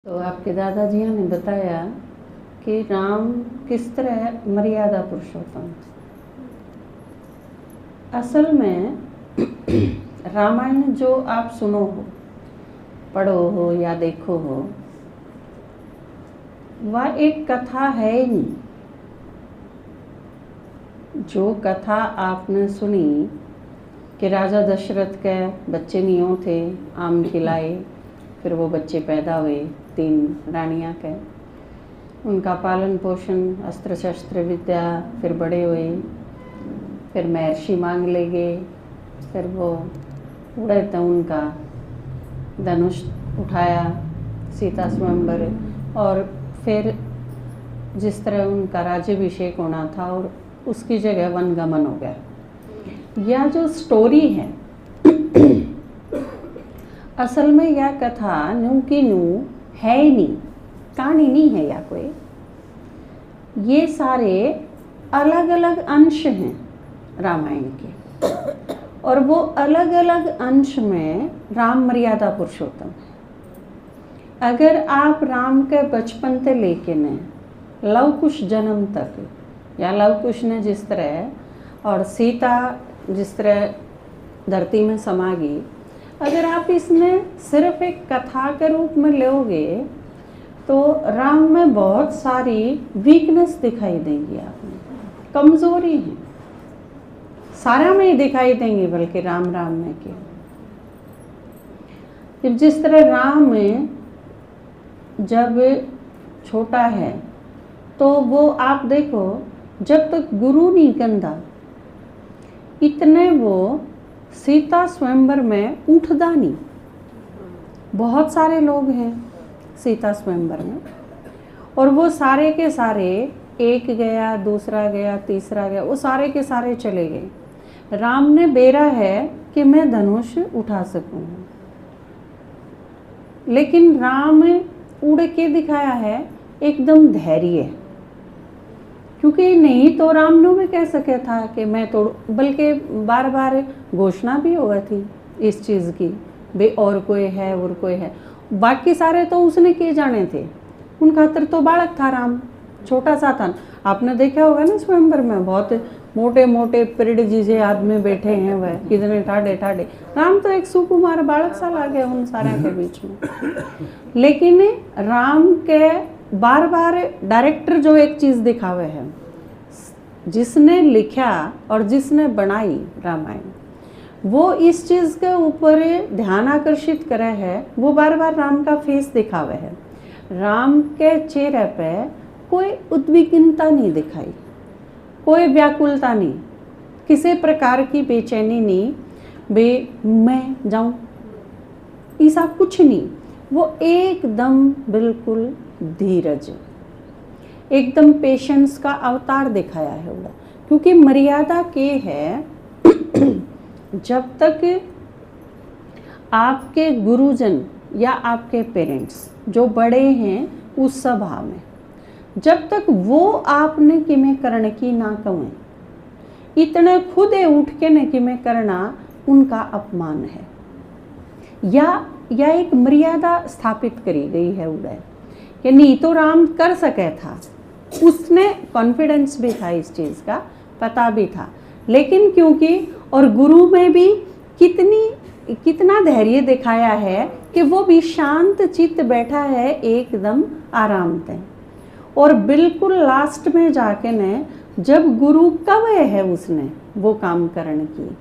तो आपके दादाजी ने बताया कि राम किस तरह मर्यादा पुरुषोत्तम। असल में रामायण जो आप सुनो हो, पढ़ो हो या देखो हो, वह एक कथा है ही नहीं। जो कथा आपने सुनी कि राजा दशरथ के बच्चे नियो थे, आम खिलाए, फिर वो बच्चे पैदा हुए 3 रानियाँ के, उनका पालन पोषण, अस्त्र शस्त्र विद्या, फिर बड़े हुए, फिर महर्षि मांग ले गए, फिर वो उड़े तो उनका धनुष उठाया, सीता स्वयंवर, और फिर जिस तरह उनका राज्याभिषेक होना था और उसकी जगह वनगमन हो गया। यह जो स्टोरी है असल में यह कथा न्यू की न्यू है ही नहीं, कहानी नहीं है या कोई। ये सारे अलग अलग अंश हैं रामायण के, और वो अलग अलग अंश में राम मर्यादा पुरुषोत्तम है। अगर आप राम के बचपन से लेके ने लव कुश जन्म तक, या लव कुश ने जिस तरह, और सीता जिस तरह धरती में समा गई, अगर आप इसमें सिर्फ एक कथा के रूप में लोगे तो राम में बहुत सारी वीकनेस दिखाई देंगी, आपने कमजोरी है सारा में ही दिखाई देंगी, बल्कि राम में क्यों। जिस तरह राम जब छोटा है तो वो आप देखो, जब तक गुरु नहीं कंधा इतने वो सीता स्वयंवर में उठदा नहीं। बहुत सारे लोग हैं सीता स्वयंवर में, और वो सारे के सारे, एक गया, दूसरा गया, तीसरा गया, वो सारे के सारे चले गए। राम ने बेरा है कि मैं धनुष उठा सकूं, लेकिन राम उड़ के दिखाया है एकदम धैर्य, क्योंकि नहीं तो राम ने भी कह सके था कि मैं तोड़, बल्कि बार बार घोषणा भी हुआ थी इस चीज़ की, बे और कोई है और कोई है। बाकी सारे तो उसने किए जाने थे, उन खातर तो बालक था राम, छोटा सा था। आपने देखा होगा ना स्वयंवर में बहुत मोटे मोटे पेड़ जिसे आदमी बैठे हैं, वह कितने ठाडे ठाडे। राम तो एक सुकुमार बालक सा लागे उन सारे के बीच में। लेकिन राम के बार बार डायरेक्टर जो एक चीज़ दिखावे है, जिसने लिखा और जिसने बनाई रामायण, वो इस चीज़ के ऊपर ध्यान आकर्षित करे है। वो बार बार राम का फेस दिखावे है। राम के चेहरे पे कोई उद्विग्नता नहीं दिखाई, कोई व्याकुलता नहीं, किसी प्रकार की बेचैनी नहीं, बे मैं जाऊं, ऐसा कुछ नहीं। वो एकदम बिल्कुल धीरज, एकदम पेशेंस का अवतार दिखाया है वो। क्योंकि मर्यादा के है जब तक आपके गुरुजन या आपके पेरेंट्स जो बड़े हैं उस सभा में, जब तक वो आपने किमें करने की ना कहें, इतने खुद उठ के न किमें करना उनका अपमान है, या एक मर्यादा स्थापित करी गई है उड़े कि नहीं तो राम कर सके था। उसने कॉन्फिडेंस भी था, इस चीज़ का पता भी था, लेकिन क्योंकि और गुरु में भी कितना धैर्य दिखाया है कि वो भी शांत चित्त बैठा है एकदम आराम से। और बिल्कुल लास्ट में जाके ने जब गुरु कब है उसने वो काम करने की,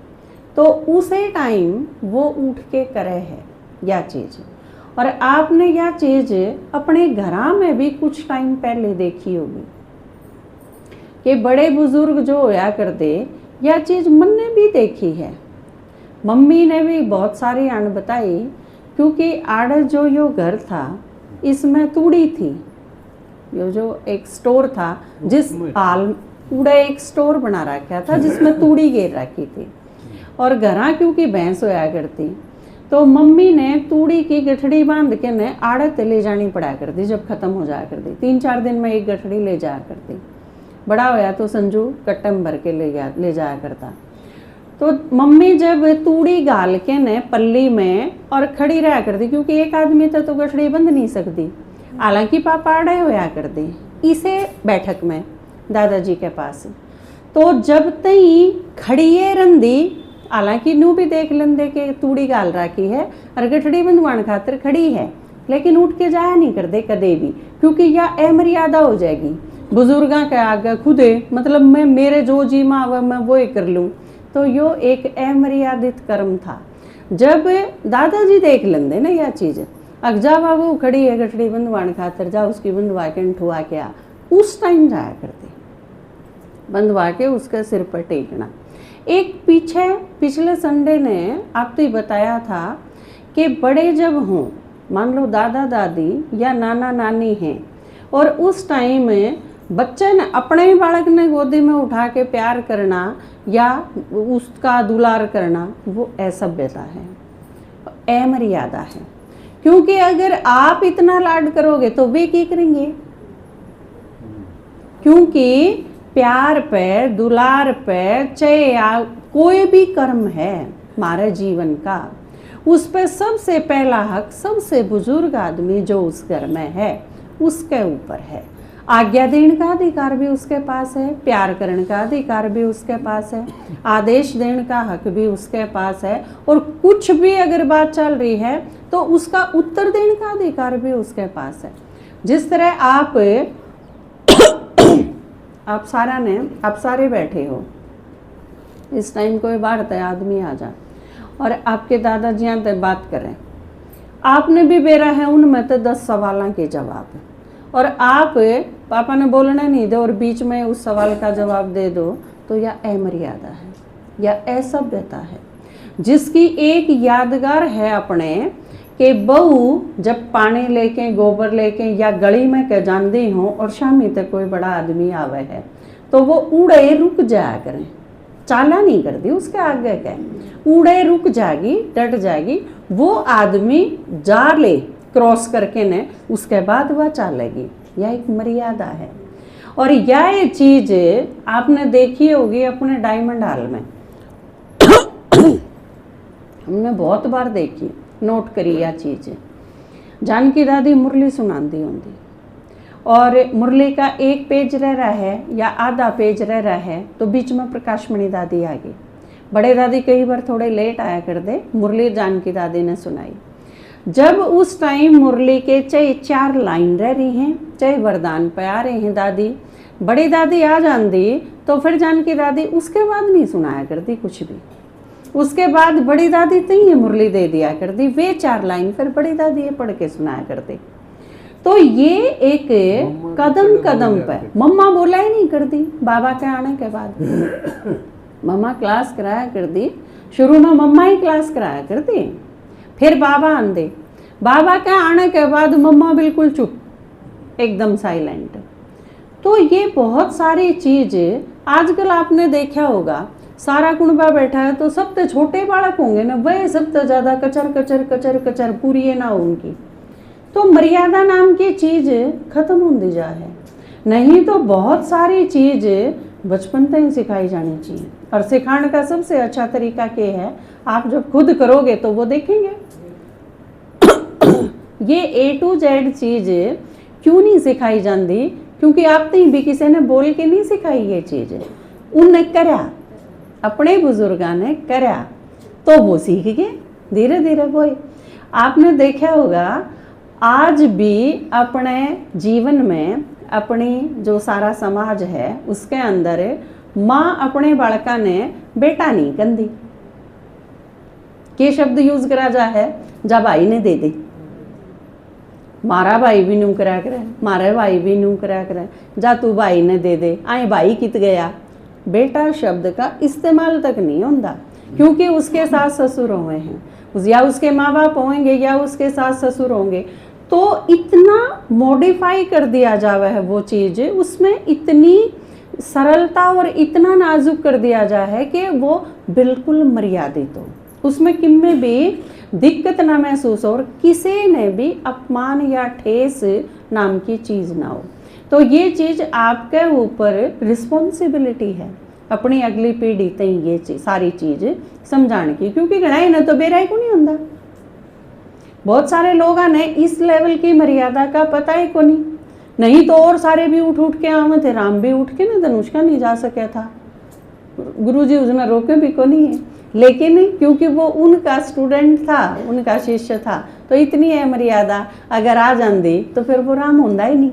तो उसे टाइम वो उठ के करे है यह चीज़। और आपने यह चीज़ अपने घरा में भी कुछ टाइम पहले देखी होगी कि बड़े बुजुर्ग जो होया करते, यह चीज़ मन ने भी देखी है, मम्मी ने भी बहुत सारी आन बताई। क्योंकि आड़ जो यो घर था इसमें तूड़ी थी, यो जो एक स्टोर था, जिस हाल उड़ा एक स्टोर बना रखा था जिसमें तूड़ी गिर रखी थी। और घरा क्योंकि भैंस होया करती, तो मम्मी ने तूड़ी की गठड़ी बांध के ने आड़त ले जानी पड़ा करती। जब ख़त्म हो जाया करती 3-4 दिन में एक गठड़ी ले जाया करती, बड़ा होया तो संजू कट्टम भर के ले जाया करता। तो मम्मी जब तूड़ी गाल के ने पल्ली में और खड़ी रहा करती, क्योंकि एक आदमी तो गठड़ी बंध नहीं सकती, हालांकि पापा अड़े होया कर दे इसे बैठक में दादाजी के पास। तो जब तई खड़िए रंदी, हालांकि नू भी देख लेंदे के तूड़ी गाल राखी है और गठड़ी बंधवान खातिर खड़ी है, लेकिन उठ के जाया नहीं कर दे कदे भी, क्योंकि यह अमर्यादा हो जाएगी बुजुर्गों के आगे खुदे, मतलब मैं मेरे जो जी माँ मैं वो ही कर लूँ। तो यो एक अमर्यादित कर्म था। जब दादाजी देख लेंदे ना यह चीज़, अग जा बाबू खड़ी है गठड़ी बंधवान खातर, जा उसकी बंधवा के ठुआ के आ, उस टाइम जाया करते, बंधवा के उसके सिर पर टेकना। एक पिछले संडे ने आपको ही बताया था कि बड़े जब हों, मान लो दादा दादी या नाना नानी हैं, और उस टाइम में बच्चे ने अपने ही बालक ने गोदी में उठा के प्यार करना या उसका दुलार करना, वो असभ्यता है, अमर्यादा है। क्योंकि अगर आप इतना लाड करोगे तो वे क्या करेंगे? क्योंकि प्यार पे, दुलार पे, चाहे कोई भी कर्म है हमारे जीवन का, उस पे सबसे पहला हक सबसे बुजुर्ग आदमी जो उस घर में है उसके ऊपर है। आज्ञा देने का अधिकार भी उसके पास है, प्यार करने का अधिकार भी उसके पास है, आदेश देने का हक भी उसके पास है, और कुछ भी अगर बात चल रही है तो उसका उत्तर देने का अधिकार भी उसके पास है। जिस तरह आप सारे बैठे हो, इस टाइम कोई बाहर आदमी आ जा और आपके दादाजी यहाँ तक बात करें, आपने भी बेरा है उनमें तो 10 सवालों के जवाब, और आप पापा ने बोलना नहीं दे और बीच में उस सवाल का जवाब दे दो, तो यह अमर्यादा है, यह असभ्यता है। जिसकी एक यादगार है अपने कि बहू जब पानी लेके, गोबर लेके या गली में कह जानती हो और शामी तक कोई बड़ा आदमी आवे है तो वो उड़े रुक जाया करें, चाला नहीं कर दी उसके आगे कह, उड़े रुक जाएगी, डट जाएगी, वो आदमी जा ले क्रॉस करके ने, उसके बाद वह चालेगी। यह एक मर्यादा है। और यह चीज आपने देखी होगी अपने डायमंड हॉल में हमने बहुत बार देखी, नोट करी यह चीज। जानकी दादी मुरली सुनाती होंगी और मुरली का एक पेज रह रहा है या आधा पेज रह रहा है तो बीच में प्रकाशमणि दादी आ गई। बड़े दादी कई बार थोड़े लेट आया कर दे, मुरली जानकी दादी ने सुनाई। जब उस टाइम मुरली के चाहे 4 लाइन रह रही हैं, चाहे वरदान पे आ रहे हैं दादी, बड़ी दादी आ जाती तो फिर जानकी दादी उसके बाद नहीं सुनाया करती कुछ भी, उसके बाद बड़ी दादी तो ये मुरली दे दिया करती, वे 4 लाइन फिर बड़ी दादी ये पढ़ के सुनाया करती। तो ये एक कदम कदम पे मम्मा बोला ही नहीं करती। बाबा के आने के बाद मम्मा क्लास कराया करती, शुरू में मम्मा ही क्लास कराया करती, फिर बाबा आंदे, बाबा के आने के बाद मम्मा बिल्कुल चुप, एकदम साइलेंट। तो ये बहुत सारी चीज आजकल आपने देखा होगा, सारा कुनबा बैठा है तो सबसे छोटे बालक होंगे ना, वह सबसे ज्यादा कचर कचर कचर कचर पूरी है ना उनकी। तो मर्यादा नाम की चीज खत्म होती जा है। नहीं तो बहुत सारी चीज बचपन से ही सिखाई जानी चाहिए, और सिखाने का सबसे अच्छा तरीका क्या है, आप जब खुद करोगे तो वो देखेंगे। ये A to Z चीज क्यों नहीं सिखाई जाती? क्योंकि आप तो भी किसी ने बोल के नहीं सिखाई ये चीज, उनने करया, अपने बुजुर्गों ने करया तो वो सीख गए धीरे धीरे। वो आपने देखा होगा आज भी अपने जीवन में, अपनी जो सारा समाज है उसके अंदर माँ अपने बालका ने बेटा नहीं कंदी, के शब्द यूज करा जा है, जा भाई ने दे दे, मारा भाई भी नू करा करे, मारे भाई भी नू करा करे, जा तू भाई ने दे दे, आए भाई कित गया। बेटा शब्द का इस्तेमाल तक नहीं होता, क्योंकि उसके सास ससुर हुए हैं, या उसके माँ बाप होंगे या उसके सास ससुर होंगे, तो इतना मॉडिफाई कर दिया जावा है वो चीज़, उसमें इतनी सरलता और इतना नाजुक कर दिया जा है कि वो बिल्कुल मर्यादित हो, उसमें किसी भी दिक्कत ना महसूस हो और किसी ने भी अपमान या ठेस नाम की चीज़ ना हो। तो ये चीज़ आपके ऊपर रिस्पॉन्सिबिलिटी है अपनी अगली पीढ़ी तक ये सारी चीज़ समझाने की, क्योंकि गणाई ना तो बेराई को नहीं होता। बहुत सारे लोग ने इस लेवल की मर्यादा का पता ही को नहीं तो और सारे भी उठ उठ के आवे थे, राम भी उठ के ना धनुष का नहीं जा सके था, गुरुजी उसने रोके भी को नहीं है, लेकिन क्योंकि वो उनका स्टूडेंट था, उनका शिष्य था, तो इतनी है मर्यादा, अगर आ जाती तो फिर वो राम होता ही नहीं।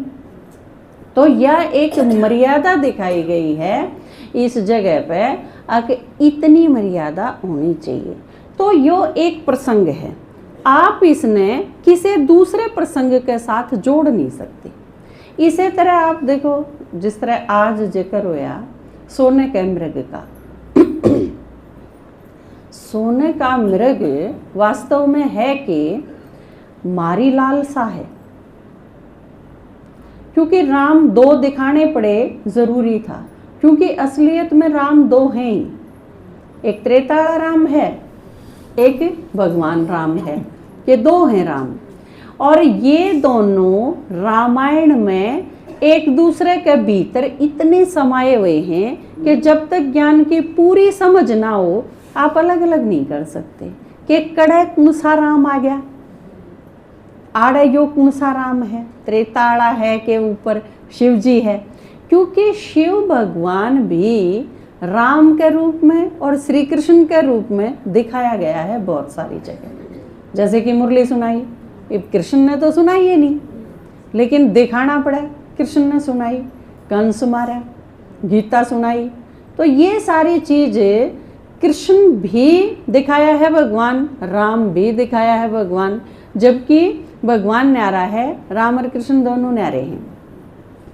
तो यह एक मर्यादा दिखाई गई है इस जगह पे, कि इतनी मर्यादा होनी चाहिए। तो यो एक प्रसंग है, आप इसने किसी दूसरे प्रसंग के साथ जोड़ नहीं सकते। इसी तरह आप देखो, जिस तरह आज जिक्र होया सोने के मृग का, सोने का मृग वास्तव में है कि मारी लालसा है, क्योंकि राम दो दिखाने पड़े जरूरी था, क्योंकि असलियत में राम दो हैं ही, एक त्रेता राम है, एक भगवान राम है, ये दो हैं राम। और ये दोनों रामायण में एक दूसरे के भीतर इतने समाये हुए हैं कि जब तक ज्ञान की पूरी समझ ना हो आप अलग अलग नहीं कर सकते कि कड़े कौन सा राम आ गया, आड़े यो कौन सा राम है, त्रेताड़ा है के ऊपर शिव जी है, क्योंकि शिव भगवान भी राम के रूप में और श्री कृष्ण के रूप में दिखाया गया है बहुत सारी जगह। जैसे कि मुरली सुनाई, कृष्ण ने तो सुनाई ही नहीं, लेकिन दिखाना पड़ा, कृष्ण ने सुनाई, कंस मारा, गीता सुनाई, तो ये सारी चीजें कृष्ण भी दिखाया है भगवान, राम भी दिखाया है भगवान, जबकि भगवान न्यारा है, राम और कृष्ण दोनों न्यारे हैं।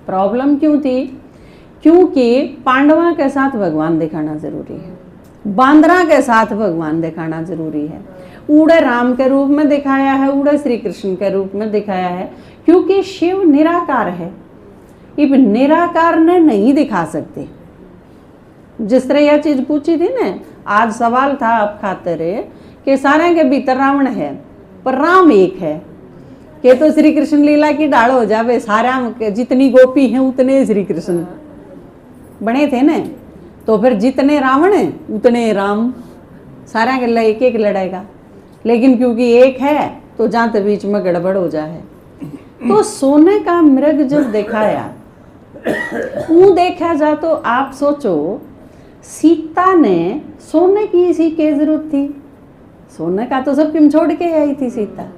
प्रॉब्लम क्यों थी? क्योंकि पांडवा के साथ भगवान दिखाना जरूरी है, बांदरा के साथ भगवान दिखाना जरूरी है, उड़े राम के रूप में दिखाया है, उड़े श्री कृष्ण के रूप में दिखाया है, क्योंकि शिव निराकार है, इब निराकार ने नहीं दिखा सकते। जिस तरह यह चीज पूछी थी ना, आज सवाल था आप खातिर कि सारे के भीतर रावण है पर राम एक है, कि तो श्री कृष्ण लीला की डाल हो जावे, सारा जितनी गोपी हैं उतने श्री कृष्ण बने थे ना, तो फिर जितने रावण उतने राम, सारा के लिए एक एक लड़ेगा, लेकिन क्योंकि एक है तो जाते बीच में गड़बड़ हो जाए। तो सोने का मृग जब दिखाया, वो देखा जा तो आप सोचो सीता ने सोने की इसी की जरूरत थी, सोने का तो सब क्यों छोड़ के आई थी सीता।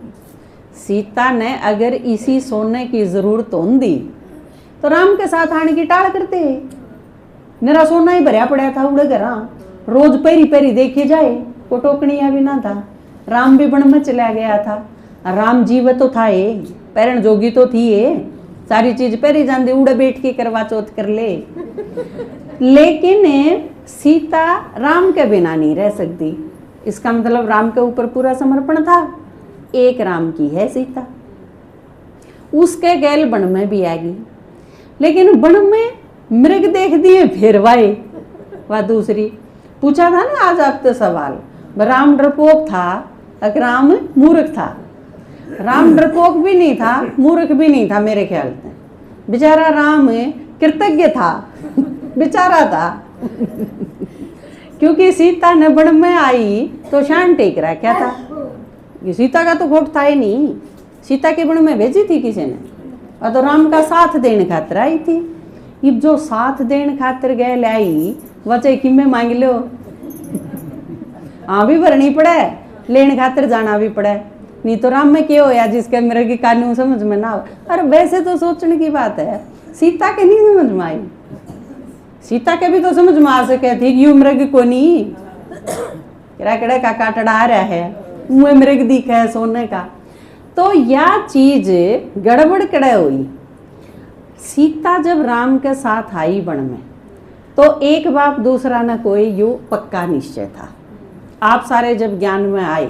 सीता ने अगर इसी सोने की जरूरत होती तो राम के साथ आने की टाल करते, मेरा सोना ही भरया पड़ा था उड़े घर, रोज पेरी पेरी देखे जाए, को टोकनिया भी ना था, राम भी वन में चला गया था, राम जीव तो था ये, पैरण जोगी तो थी ये, सारी चीज पेरी जाती, उड़े बैठ के करवा चौथ कर ले, लेकिन सीता राम के बिना नहीं रह सकती। इसका मतलब राम के ऊपर पूरा समर्पण था, एक राम की है सीता, उसके गैल वन में भी आ गई, लेकिन वन में मृग देख दिए फिर वाए, वह दूसरी पूछा था ना आज आपसे सवाल, राम डरपोक था अगर राम मूर्ख था? राम डरपोक भी नहीं था, मूर्ख भी नहीं था मेरे ख्याल से, बेचारा राम कृतज्ञ था, बेचारा था क्योंकि सीता ने वन में आई तो शान टेक रखा था, ये सीता का तो खोट था ही नहीं, सीता के वन में भेजी थी किसी ने, और तो राम का साथ देने खातिर आई थी। अब जो साथ देने खातिर गए लाई वचे किमें मांग लो, हाँ भी भरनी पड़े, लेने खातिर जाना भी पड़े, नहीं तो राम में क्या होया जिसके मेरे की कानून समझ में ना हो। अरे वैसे तो सोचने की बात है, सीता के नहीं समझ में आई, सीता के भी तो समझ में आ सके थी कि मृग को नहीं कड़े का काटड़ा आ रहा है, मुँह मृग दिखा है सोने का। तो यह चीज गड़बड़ कड़े हुई। सीता जब राम के साथ आई वन में तो एक बाप दूसरा न कोई, यू पक्का निश्चय था। आप सारे जब ज्ञान में आए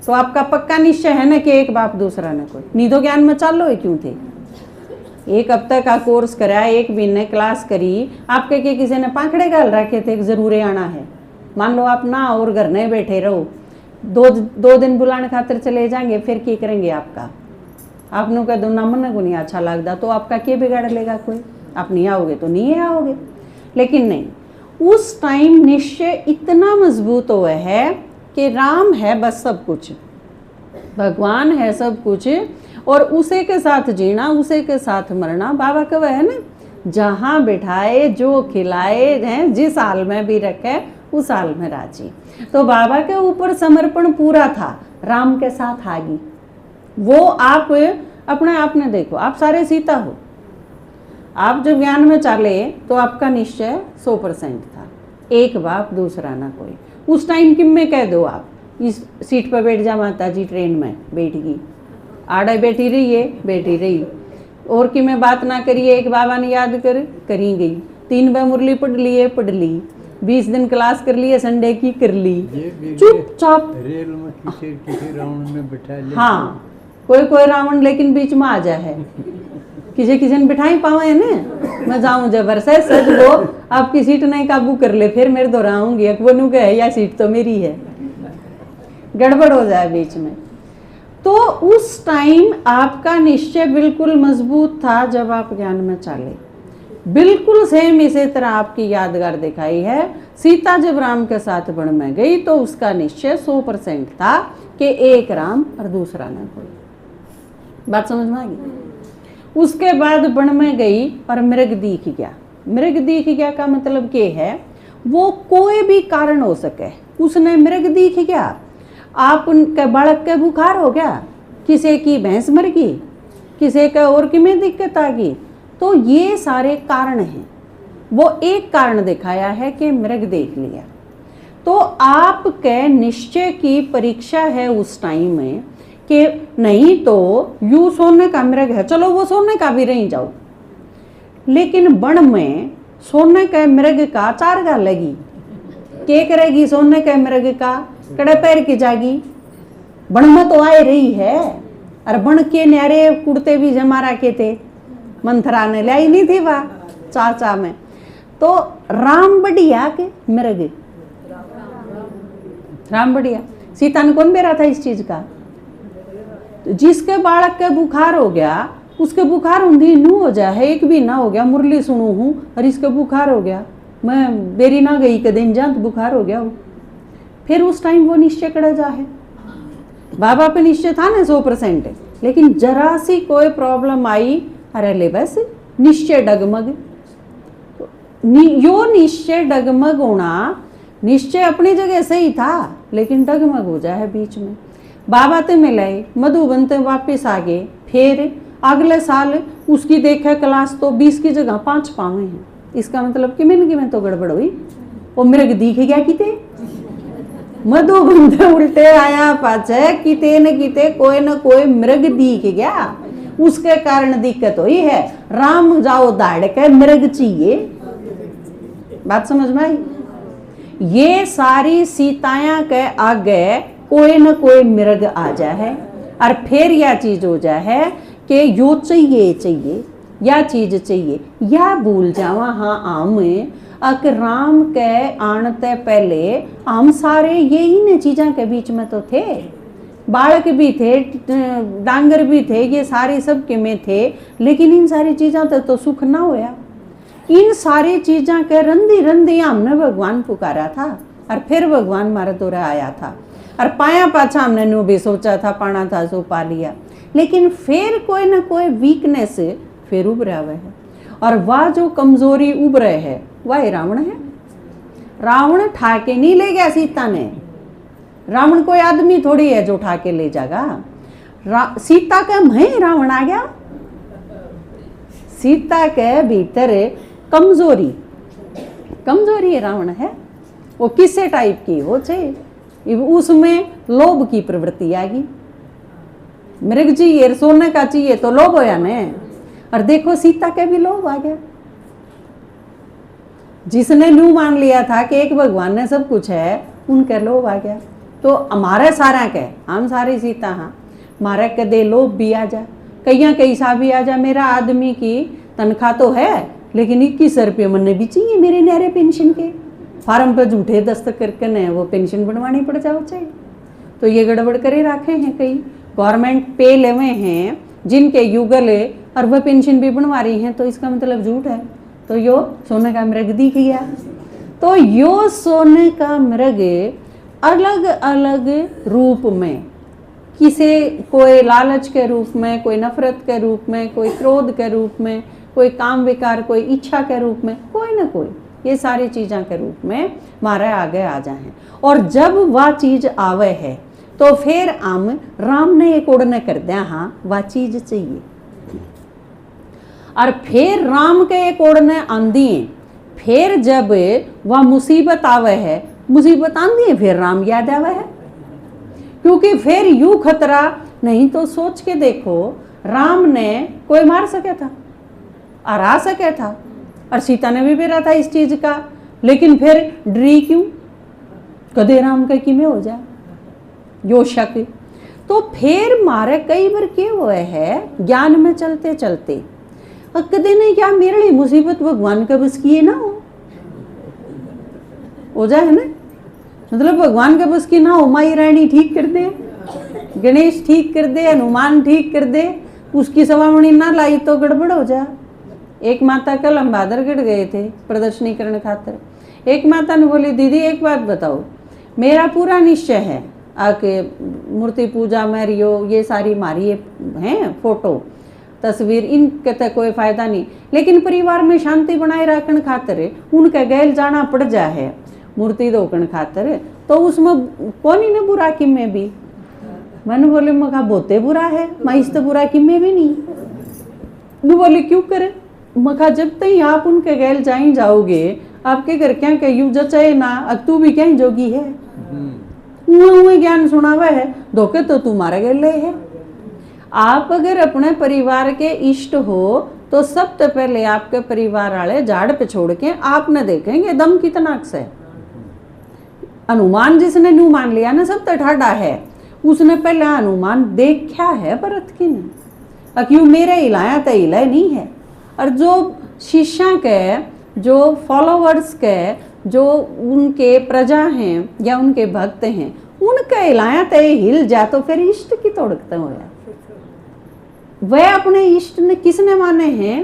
तो आपका पक्का निश्चय है ना कि एक बाप दूसरा न कोई, नहीं तो ज्ञान में चालो ही क्यों थे। एक हफ्ते का कोर्स कराया, एक महीने क्लास करी, आपके के किसी ने पाखड़े गाल रखे थे जरूर आना है, मान लो आप ना और घर नहीं बैठे रहो, दो दिन बुलाने खातिर चले जाएंगे, फिर क्या करेंगे आपका, आपने कह दो ना मन को नहीं अच्छा लगता तो आपका क्या बिगाड़ लेगा कोई, आप नहीं आओगे तो नहीं आओगे। लेकिन नहीं, उस टाइम निश्चय इतना मजबूत हुआ है कि राम है बस सब कुछ, भगवान है सब कुछ और उसे के साथ जीना, उसे के साथ मरना। बाबा का वह है ना, जहाँ बिठाए जो खिलाए हैं, जिस हाल में भी रखे उस हाल में राजी। तो बाबा के ऊपर समर्पण पूरा था, राम के साथ आगी। वो आप अपने आप में देखो, आप सारे सीता हो। आप जब ज्ञान में चले तो आपका निश्चय 100% था, एक बाप दूसरा ना कोई। उस टाइम कि मैं कह दो आप इस सीट पर बैठ जा माता जी, ट्रेन में बैठ गई, आड़े बैठी रही है, बैठी रही, और कि मैं बात ना करिए, एक बाबा ने याद करी गई, 3 बार मुरली पढ़ लिए, पढ़ ली, 20 दिन क्लास कर लिए, संडे की कर ली, चुपचाप रेल में किसी रावण में बिठा लिया। हाँ, कोई रावण लेकिन बीच में आ जाए, किसी ने बिठाई पावा है ना, मैं जाऊं जबर से सच वो आपकी सीट नहीं काबू कर ले, फिर मेरे दोहराऊंगी अकबनू का है या सीट तो मेरी है, गड़बड़ हो जाए बीच में। तो उस टाइम आपका निश्चय बिल्कुल मजबूत था जब आप ज्ञान में चले। बिल्कुल सेम इसी तरह आपकी यादगार दिखाई है, सीता जब राम के साथ वन में गई तो उसका निश्चय 100% था कि एक राम और दूसरा ना कोई। बात समझ में आ गई। उसके बाद वन में गई और मृग दिख गया। मृग दिख गया का मतलब क्या है, वो कोई भी कारण हो सके, उसने मृग दिख गया, आप उनके बालक के बुखार हो गया, किसी की भैंस मर गई, किसी का और कि में दिक्कत आ गई, तो ये सारे कारण हैं। वो एक कारण दिखाया है कि मृग देख लिया। तो आपके निश्चय की परीक्षा है उस टाइम में कि नहीं तो यू सोने का मृग है, चलो वो सोने का भी रही जाओ, लेकिन वन में सोने के मृग का चारगा लगी, के करेगी सोने के मृग का, कड़े पैर की जागी, बन में तो आए रही है, और बन के न्यारे कुड़ते भी जमा रखे थे, मंथरा ने लाई नहीं थी वह चाचा में। तो राम बढ़िया के मृग, राम बढ़िया, सीता ने कौन बेरा था इस चीज का। तो जिसके बालक के बुखार हो गया, उसके बुखार ऊंधी नू हो जाए, एक भी ना हो गया, मुरली सुनू हूँ और इसके बुखार हो गया, मैं बेरी ना गई के दिन जान बुखार हो गया हो, फिर उस टाइम वो निश्चय कड़ा जा है। बाबा पे निश्चय था ना 100%, लेकिन जरा सी कोई प्रॉब्लम आई, अरे ले बस निश्चय डगमग। यो निश्चय डगमग होना, निश्चय अपनी जगह सही था लेकिन डगमग हो जाए बीच में। बाबा ते मिले, मधुबन ते वापिस आ गए, फिर अगले साल उसकी देखे क्लास तो 20 की जगह 5 पावे हैं। इसका मतलब कि में तो गड़बड़ हुई, वो मृग दिख गया किते, मधुबन उल्टे आया पाचे, किते न किते कोई न कोई मृग दिख गया, उसके कारण दिक्कत हुई है। राम जाओ दाड़ के मृग चाहिए। बात समझ में आई। ये सारी सीताएं के आगे कोई न कोई मृग आ जाए और फिर यह चीज हो जाए कि यो चाहिए या चीज चाहिए, या भूल जावा हाँ आम अक राम के आनते पहले हम सारे यही न चीज़ों के बीच में तो थे, बालक भी थे, डांगर भी थे, ये सारे सब के में थे, लेकिन इन सारी चीज़ों तक तो सुख ना होया। इन सारी चीज़ों के रंदी रंदी हमने भगवान पुकारा था और फिर भगवान मारे तोरे आया था और पाया पाछा हमने नो भी सोचा था, पाना था सो पा लिया, लेकिन फिर कोई ना कोई वीकनेस फिर उभरा हुआ है और वह जो कमजोरी उभरे है वह रावण है। रावण ठाके नहीं ले गया सीता ने, रावण कोई आदमी थोड़ी है जो ठाके ले जाएगा। सीता का मैं रावण आ गया। सीता के भीतर कमजोरी है, रावण है। वो किसे टाइप की हो चाहिए, उसमें लोभ की प्रवृत्ति आ गई। मृग चाहिए, सोने का चाहिए तो लोभ होया ने, और देखो सीता के भी लोभ आ गया। जिसने नू मान लिया था कि एक भगवान ने सब कुछ है, उनके लोभ आ गया। तो हमारे सारा के, हम सारी सीता हाँ, हमारे के दे लोभ भी आ जा, कई सा भी आ जा। मेरा आदमी की तनख्वाह तो है लेकिन 21 रुपये महीने भी चाहिए मेरे न्यारे पेंशन के, फार्म पर झूठे दस्तखत करके न वो पेंशन बनवानी पड़ जाओ चाहिए। तो ये गड़बड़ करे रखे हैं, कई गवर्नमेंट पे लेवे हैं जिनके युगल और वह पेंशन भी बनवा रही हैं, तो इसका मतलब झूठ है। तो यो सोने का मृग दिख गया। तो यो सोने का मृग अलग अलग रूप में किसे कोई लालच के रूप में, कोई नफरत के रूप में, कोई क्रोध के रूप में, कोई काम विकार, कोई इच्छा के रूप में, कोई ना कोई ये सारी चीज़ों के रूप में मारे आगे आ जाए। और जब वह चीज़ आवे है तो फिर हम राम ने एक उड़ने कर दिया, हाँ वह चीज़ चाहिए, और फिर राम के एक ओढ़ने आंदी है। फिर जब वह मुसीबत आवे है, मुसीबत आंदी है, फिर राम याद आवे है, क्योंकि फिर यू खतरा नहीं। तो सोच के देखो, राम ने कोई मार सके था, हरा सके था, और सीता ने भी बेरा था इस चीज का, लेकिन फिर डरी क्यों? कदे राम का कि में हो जाए यो शक। तो फिर मारे कई बार क्या हुए है, ज्ञान में चलते चलते कदे नहीं क्या मेरे लिए मुसीबत भगवान का बस की है ना हो जाए, है ना, मतलब भगवान का बस की ना हो, माई रानी ठीक कर दे, गणेश ठीक कर दे, हनुमान ठीक कर दे, उसकी सवामणी ना लाई तो गड़बड़ हो जा। एक माता कल हम बहादुरगढ़ गए थे प्रदर्शनी करने खातर। एक माता ने बोली, दीदी एक बात बताओ, मेरा पूरा निश्चय है आके मूर्ति पूजा में रियो, ये सारी मारी हैं फोटो तस्वीर, इनके तक कोई फायदा नहीं, लेकिन परिवार में शांति बनाए रखने खातिर उनके गैल जाना पड़ जा है मूर्ति धोकन खातिर, तो उसमें कौन ही ने बुरा कि में भी। मैंने बोले मखा बहुते बुरा है, मैं इस तो बुरा कि में भी नहीं। वो बोले क्यों करे? मखा जब तक आप उनके गैल जाई जाओगे, आपके घर क्या कह जचाए ना, तू भी क्या जोगी है, ज्ञान सुनावा है, धोखे तो तुम्हारे गैल ले है। आप अगर अपने परिवार के इष्ट हो तो सबसे पहले आपके परिवार वाले झाड़ पे छोड़ के आपने देखेंगे दम कितना है। हनुमान जिसने न्यू मान लिया ना सब तो ठाडा है, उसने पहले हनुमान देखा है भरत की ने, क्यों मेरे हिलाया तो हिलाए नहीं है। और जो शिष्या के, जो फॉलोवर्स के, जो उनके प्रजा हैं या उनके भक्त हैं, उनका हिलाया तो हिल जा तो फिर इष्ट की तोड़ते हो। वह अपने इष्ट ने किसने माने हैं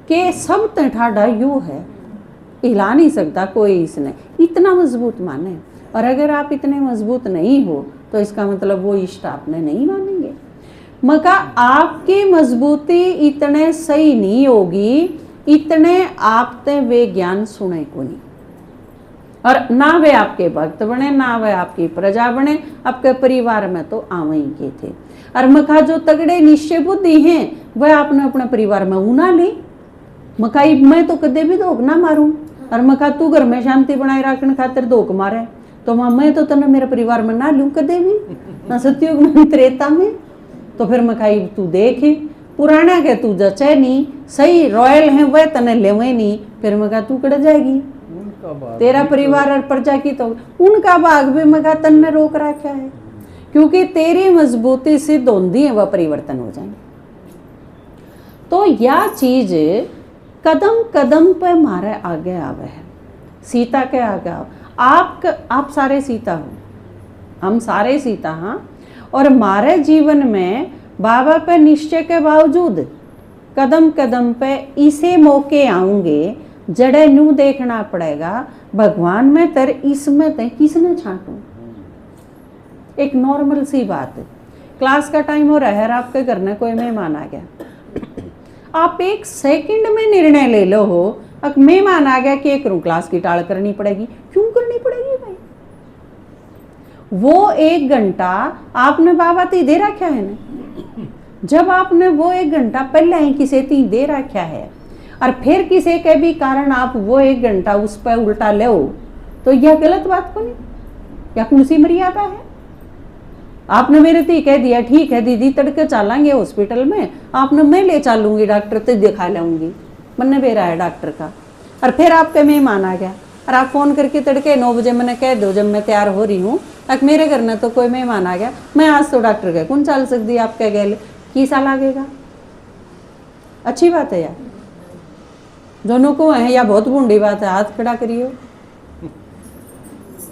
कि सब ठाडा यू है, हिला नहीं सकता कोई, इसने इतना मजबूत माने। और अगर आप इतने मजबूत नहीं हो तो इसका मतलब वो इष्ट आपने नहीं मानेंगे। मगर आपकी मजबूती इतने सही नहीं होगी, इतने आपते वे ज्ञान सुने को नहीं, और ना वे आपके भक्त बने, ना वे आपकी प्रजा बने, आपके परिवार में तो आवे के थे। और मखा जो तगड़े निश्चय बुद्धि हैं वह आपने अपने परिवार में उना ली। मकाई मैं तो कदे भी धोख ना मारूं, और मखा तू घर में शांति बनाए रखने खातिर धोख मारे, तो मैं तो तने मेरे परिवार में ना लूं कदे भी, ना सतयुग में त्रेता में। तो फिर मखाई तू देख पुराना के तू जचे नहीं, सही रॉयल है वह तने लेवे नहीं, फिर मखा तू कड़ जाएगी, तेरा परिवार और प्रजा की तो उनका भाग भी मखा तन ने रोक रखा है, क्योंकि तेरी मजबूती सिद्ध होती है वह परिवर्तन हो जाएंगे। तो यह चीज कदम कदम पे मारे आगे आवे है, सीता के आगे आप सारे सीता हो, हम सारे सीता। हाँ, और हमारे जीवन में बाबा पे निश्चय के बावजूद कदम कदम पे इसे मौके आऊंगे, जड़े नू देखना पड़ेगा भगवान में तर इसमें ते किसने छांटू। एक नॉर्मल सी बात है, क्लास का टाइम हो रहा है, आपके घर में कोई मेहमान आ गया, आप एक सेकंड में निर्णय ले लो हो, अब मेहमान आ गया कि करूं, क्लास की टाल करनी पड़ेगी। क्यों करनी पड़ेगी भाई? वो 1 घंटा आपने बाबा ती दे रखा है ना, जब आपने वो 1 घंटा पहले ही किसी ती दे रखा है, और फिर किसी के भी कारण आप वो 1 घंटा उस पर उल्टा ले, तो यह गलत बात को नहीं, या कौन सी मर्यादा है? आपने मेरे ती कह दिया ठीक है दीदी तड़के चलेंगे हॉस्पिटल में, आपने मैं ले चलूंगी डॉक्टर तो दिखा लाऊंगी, मन बेरा है डॉक्टर का, और फिर आपके मेहमान आ गया और आप फोन करके तड़के 9 बजे मैंने कह दो जब मैं तैयार हो रही हूँ, तक मेरे घर में तो कोई मेहमान आ गया, मैं आज तो डॉक्टर के कौन चल सकती आपके गैल, किसा लागेगा? अच्छी बात है यार, दोनों को है या बहुत बूढ़ी बात है, हाथ खड़ा करियो।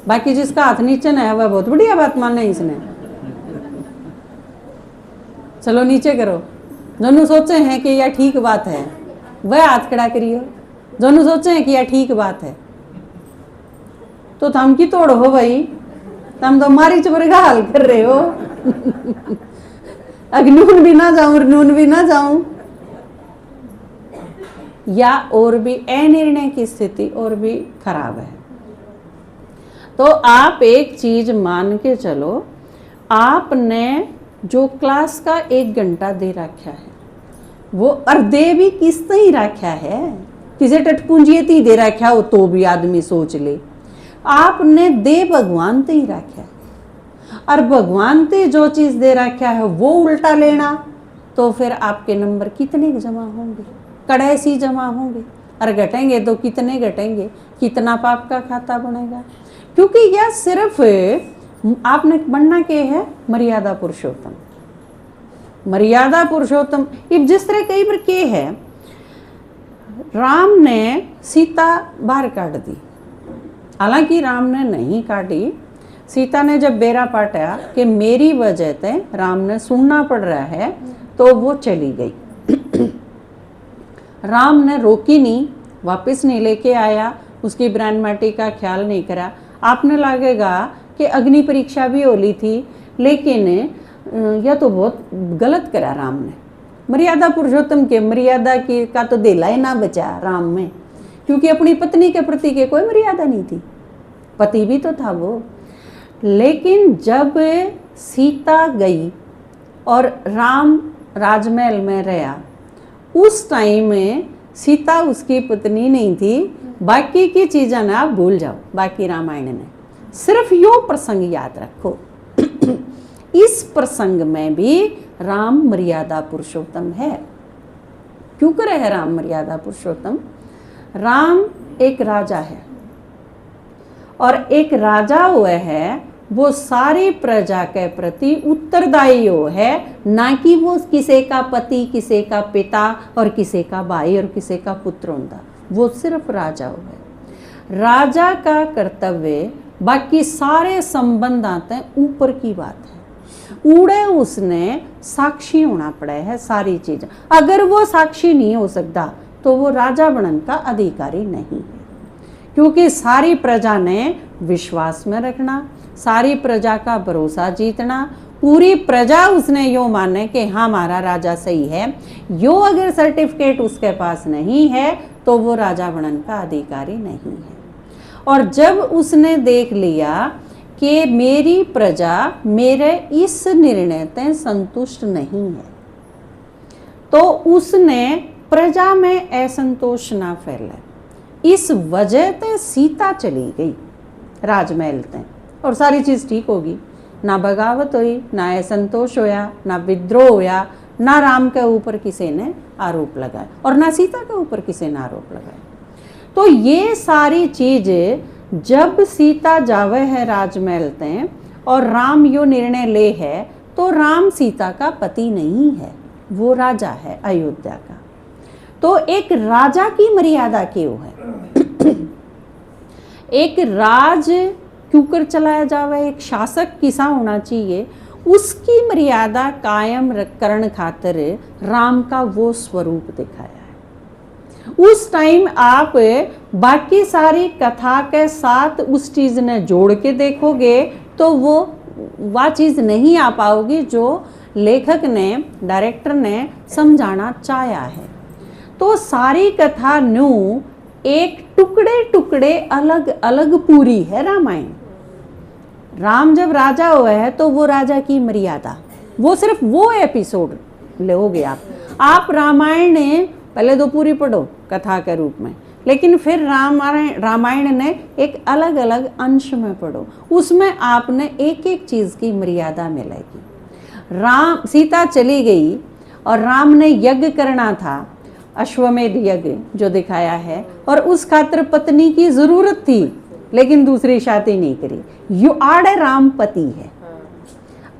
बाकी जिसका हाथ नीचे न है वह बहुत बढ़िया बात माने इसने, चलो नीचे करो। दोनों सोचे हैं कि यह ठीक बात है वह हाथ खड़ा करियो, दोनों सोचे हैं कि यह ठीक बात है, तो थम की तोड़ हो भाई, तुम तो मारी चबर का हाल कर रहे हो। अग्नून भी ना जाऊं, नून भी ना जाऊं, या और भी अनिर्णय की स्थिति और भी खराब है। तो आप एक चीज मान के चलो, आपने जो क्लास का 1 घंटा दे रखा है वो अर्धे भी किस ही रखा है, किसे टटपुंजियत ही दे रखा हो तो भी आदमी सोच ले। आपने दे भगवान ते ही रखा है, और भगवान ते जो चीज दे रखा है वो उल्टा लेना, तो फिर आपके नंबर कितने जमा होंगे, कड़ैसी जमा होंगे, और घटेंगे तो कितने घटेंगे, कितना पाप का खाता बनेगा। क्योंकि यह सिर्फ आपने बनना के है मर्यादा पुरुषोत्तम। मर्यादा पुरुषोत्तम अब जिस तरह कई बार के है, राम ने सीता बाहर काट दी, हालांकि राम ने नहीं काटी। सीता ने जब बेरा पाटा कि मेरी वजह से राम ने सुनना पड़ रहा है, तो वो चली गई। राम ने रोकी नहीं, वापस नहीं लेके आया, उसकी ब्रांड माटी का ख्याल नहीं करा। आपने लगेगा कि अग्नि परीक्षा भी होली थी, लेकिन यह तो बहुत गलत करा राम ने। मर्यादा पुरुषोत्तम के मर्यादा की का तो दिला ही ना बचा राम में, क्योंकि अपनी पत्नी के प्रति के कोई मर्यादा नहीं थी, पति भी तो था वो। लेकिन जब सीता गई और राम राजमहल में रहा, उस टाइम में सीता उसकी पत्नी नहीं थी। बाकी की चीज़ें ना आप भूल जाओ, बाकी रामायण में सिर्फ यो प्रसंग याद रखो। इस प्रसंग में भी राम मर्यादा पुरुषोत्तम है। क्यों करे है राम मर्यादा पुरुषोत्तम? राम एक राजा है, और एक राजा हुआ है वो सारी प्रजा के प्रति उत्तरदायी हो है, ना कि वो किसी का पति, किसी का पिता और किसी का भाई और किसी का पुत्र होता। वो सिर्फ राजा हो है। राजा का कर्तव्य, बाकी सारे संबंध आते हैं ऊपर की बात है। उड़े उसने साक्षी होना पड़ा है सारी चीज। अगर वो साक्षी नहीं हो सकता तो वो राजा बनने का अधिकारी नहीं है, क्योंकि सारी प्रजा ने विश्वास में रखना, सारी प्रजा का भरोसा जीतना, पूरी प्रजा उसने यो माने कि हाँ हमारा राजा सही है। यो अगर सर्टिफिकेट उसके पास नहीं है तो वो राजा बनने का अधिकारी नहीं है। और जब उसने देख लिया कि मेरी प्रजा मेरे इस निर्णय से संतुष्ट नहीं है, तो उसने प्रजा में असंतोष ना फैले। इस वजह से सीता चली गई राजमहल से, और सारी चीज ठीक होगी। ना बगावत हुई, ना असंतोष होया, ना विद्रोह होया, ना राम के ऊपर किसी ने आरोप लगाया और ना सीता के ऊपर किसी ने आरोप लगाया। तो ये सारी चीज जब सीता जावे है राजमहल से और राम यो निर्णय ले है, तो राम सीता का पति नहीं है, वो राजा है अयोध्या का। तो एक राजा की मर्यादा क्यों है? एक राज क्यों कर चलाया जावे, एक शासक किसा होना चाहिए, उसकी मर्यादा कायम करण खातिर राम का वो स्वरूप दिखाया है। उस टाइम आप बाकी सारी कथा के साथ उस चीज ने जोड़ के देखोगे तो वो वह चीज नहीं आ पाओगी जो लेखक ने, डायरेक्टर ने समझाना चाहा है। तो सारी कथा न्यू एक टुकड़े टुकड़े अलग अलग पूरी है रामायण। राम जब राजा हुआ है तो वो राजा की मर्यादा, वो सिर्फ वो एपिसोड लोगे आप रामायण पहले तो पूरी पढ़ो कथा के रूप में, लेकिन फिर रामायण ने एक अलग अलग अंश में पढ़ो, उसमें आपने एक एक चीज की मर्यादा मिलेगी। सीता चली गई और राम ने यज्ञ करना था, अश्वमेध यज्ञ जो दिखाया है, और उस खातिर पत्नी की जरूरत थी, लेकिन दूसरी शादी नहीं करी। यू आड़े राम पति है,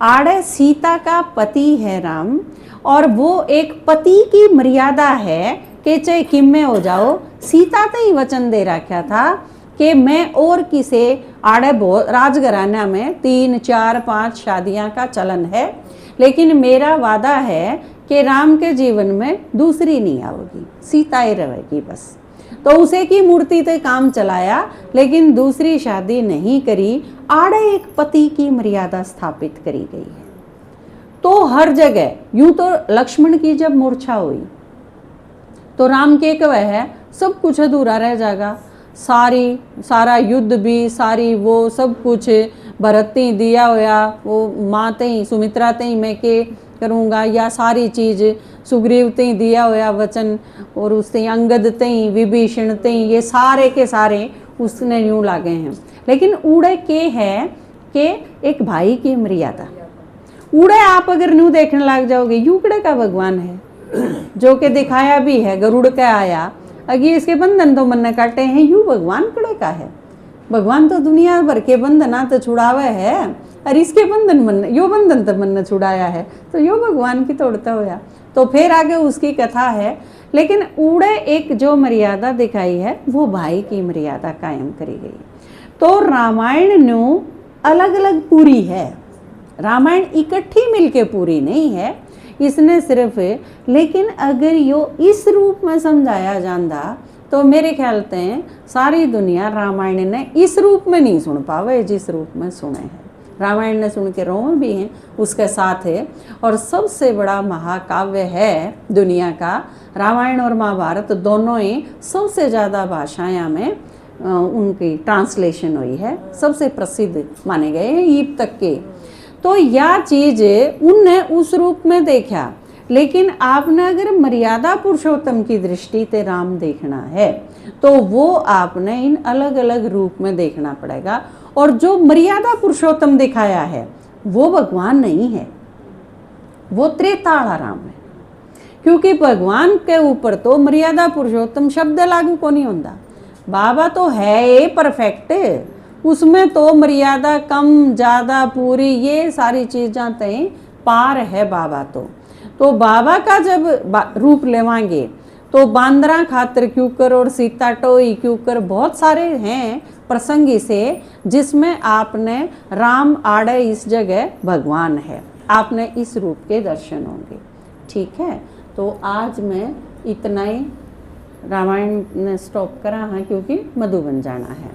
आड़े सीता का पति है राम, और वो एक पति की मर्यादा है कि चाहे किम्मे हो जाओ। सीता तो ही वचन दे रखा था कि मैं और किसे आड़े बहुत राजघराना में 3, 4, 5 शादियां का चलन है, लेकिन मेरा वादा है कि राम के जीवन में दूसरी नहीं आओगी, सीता ही रहेगी बस। तो उसे की मूर्ति पे काम चलाया, लेकिन दूसरी शादी नहीं करी। आड़े एक पति की मर्यादा स्थापित करी गई है। तो हर जगह यूं तो लक्ष्मण की जब मूर्छा हुई तो राम के कव है सब कुछ अधूरा रह जाएगा, सारा युद्ध भी, सारी वो सब कुछ भरत ते दिया होया, वो माँ ते सुमित्रा ते मैं के करूँगा, या सारी चीज़ सुग्रीव ते दिया होया वचन, और उससे अंगद ते विभीषण ते ये सारे के सारे उसने यूँ लागे हैं। लेकिन उड़े के है कि एक भाई की मर्यादा, उड़े आप अगर न्यू देखने लग जाओगे यूकड़े का भगवान है, जो कि दिखाया भी है गरुड़ का आया, अगे इसके बंधन तो मन काटे हैं, यू भगवान कड़े का है। भगवान तो दुनिया भर के बंधना तो छुड़ावे है, और इसके बंधन मन यो बंधन तो मन ने छुड़ाया है, तो यो भगवान की तोड़ता होया। तो फिर आगे उसकी कथा है। लेकिन उड़े एक जो मर्यादा दिखाई है वो भाई की मर्यादा कायम करी गई। तो रामायण न्यू अलग अलग पूरी है, रामायण इकट्ठी मिलके पूरी नहीं है, इसने सिर्फ, लेकिन अगर यो इस रूप में समझाया जाता तो मेरे ख्याल से सारी दुनिया रामायण ने इस रूप में नहीं सुन पावे जिस रूप में सुने हैं। रामायण ने सुन के रोए भी हैं उसके साथ है, और सबसे बड़ा महाकाव्य है दुनिया का रामायण और महाभारत, दोनों ही सबसे ज़्यादा भाषाएं में उनकी ट्रांसलेशन हुई है, सबसे प्रसिद्ध माने गए हैं ईब तक के। तो यह चीज़ उनने उस रूप में देखा, लेकिन आपने अगर मर्यादा पुरुषोत्तम की दृष्टि से राम देखना है तो वो आपने इन अलग अलग रूप में देखना पड़ेगा। और जो मर्यादा पुरुषोत्तम दिखाया है वो भगवान नहीं है, वो त्रेताला राम है, क्योंकि भगवान के ऊपर तो मर्यादा पुरुषोत्तम शब्द लागू को नहीं होता। बाबा तो है परफेक्ट, उसमें तो मर्यादा कम ज़्यादा पूरी ये सारी चीज़ें तय पार है बाबा। तो बाबा का जब रूप लेवांगे तो बांद्रा खातर क्यों कर और सीता टोई क्यों कर, बहुत सारे हैं प्रसंग इसे जिसमें आपने राम आड़े इस जगह भगवान है, आपने इस रूप के दर्शन होंगे। ठीक है, तो आज मैं इतना ही रामायण ने स्टॉप करा है क्योंकि मधुबन जाना है।